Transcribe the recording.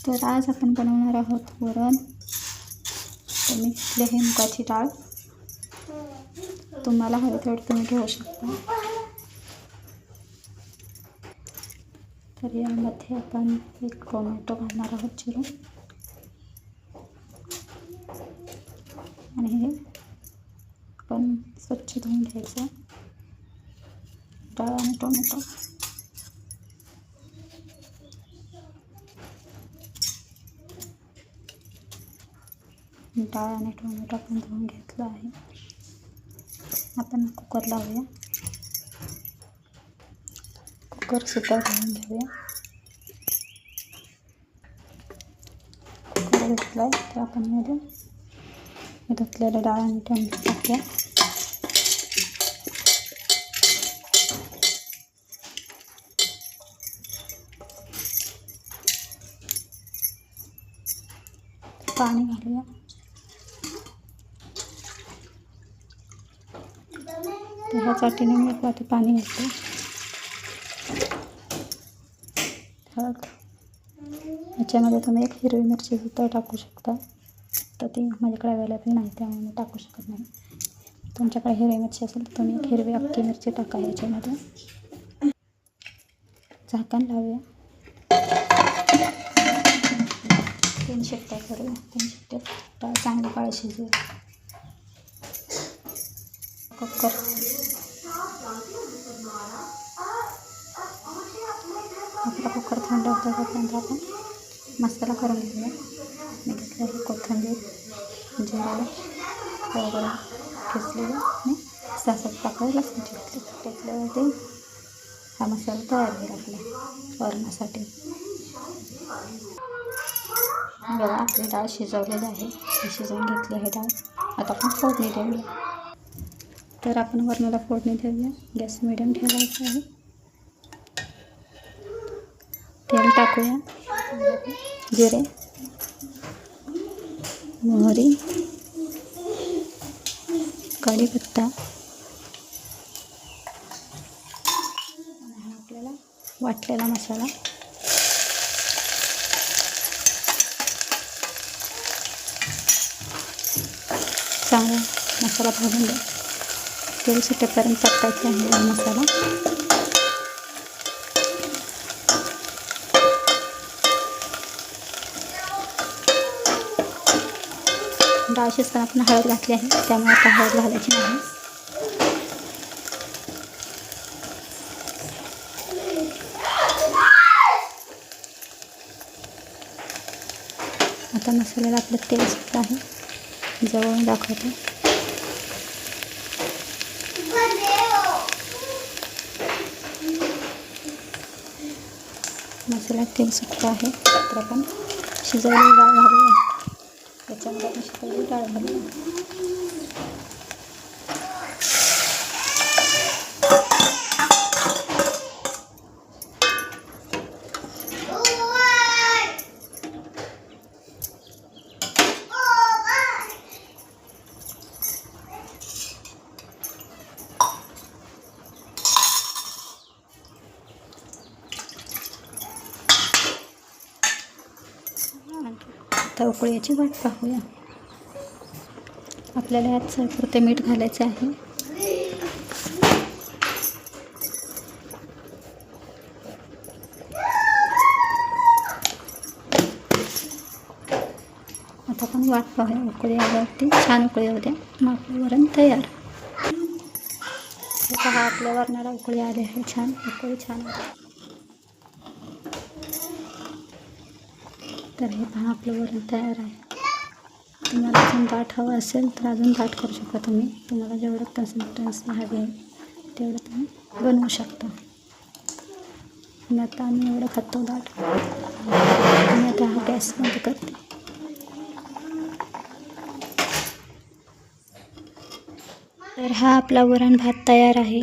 तर आज आपण बनवणार आहोत वरण. तर मी घेतली आहे मुगाची डाळ. तुम्हाला हवे तेवढे तुम्ही घेऊ शकता. तर यामध्ये आपण एक टोमॅटो घालणार आहोत चिरून, आणि हे आपण स्वच्छ धुवून घ्यायचं. डाळ आणि टोमॅटो आपण धुवून घेतलं आहे. आपण कुकर लावूया. कुकर सुद्धा धुवून घेऊया. कुकर घेतला आहे तर आपण मध्ये धुतलेलं डाळ आणि टोमॅटो टाकूया. पाणी घालूया. तर ह्या चाटीने मी एक वाटी पाणी घालते. हळद. याच्यामध्ये तुम्ही एक हिरवी मिरची सुद्धा टाकू शकता. तर ती माझ्याकडे अवेलेबल नाही त्यामुळे मी टाकू शकत नाही. तुमच्याकडे हिरवी मिरची असेल तर तुम्ही एक हिरवी अख्खी मिरची टाका याच्यामध्ये. झाकण लावूया. 3 शिट्ट्या करूया. 3 शिट्ट्यात डाळ चांगली काळी शिजूया. कुकर आपला कुकर थंड होतं तोपर्यंत आपण मसाला करून घेऊया. मी घेतलेली कोथिंबीर, जिरे, खोबरं ठेचलेलं आणि 6-7 पाकळ्या लसूणची घेतली. ठेचल्यावरती हा मसाला तयार होईल आपल्या वरणासाठी. बघा आपली डाळ शिजवलेली आहे. ही शिजवून घेतली आहे डाळ. आता आपण फोडणी देऊया. तर आपण वरणाला फोडणी देऊया. गॅस मिडियम ठेवायचा आहे. तेल टाकूया. जिरे, मोहरी, कढीपत्ता, आणि आपल्याला वाटलेला मसाला. चांगला मसाला भाजून द्या. तेल सुटेपर्यंत टाकायचा आहे मसाला. डाळ शिजताना आपण हळद घातली आहे त्यामुळे आता हळद घालायची नाही. आता मसाल्याला आपलं तेल सुटलं आहे. जवळून दाखवते. मसाल्यात तेल सुटलं आहे. तर आपण शिजवलेली डाळ घालूया. त्याच्यामध्ये आपण शिजवलेली डाळ घालूया. आता उकळीची वाट पाहूया. आपल्याला यात चवीपुरते मीठ घालायचे आहे. आता आपण वाट पाहूया. उकळी आल्यावरती छान उकळी होते मग आपलं वरण तयार. पहा आपल्या वरणाला उकळी आली आहे. छान उकळी छान आहे. तर हे पहा आपलं वरण तयार आहे. तुम्हाला अजून दाट हवं असेल तर अजून दाट करू शकता तुम्ही. तुम्हाला जेवढं कन्सिस्टन्सी हवी आहे तेवढं तुम्ही बनवू शकता. आणि आता आम्ही एवढं खातो दाट. आणि आता हा गॅस बंद करते. तर हा आपला वरण भात तयार आहे.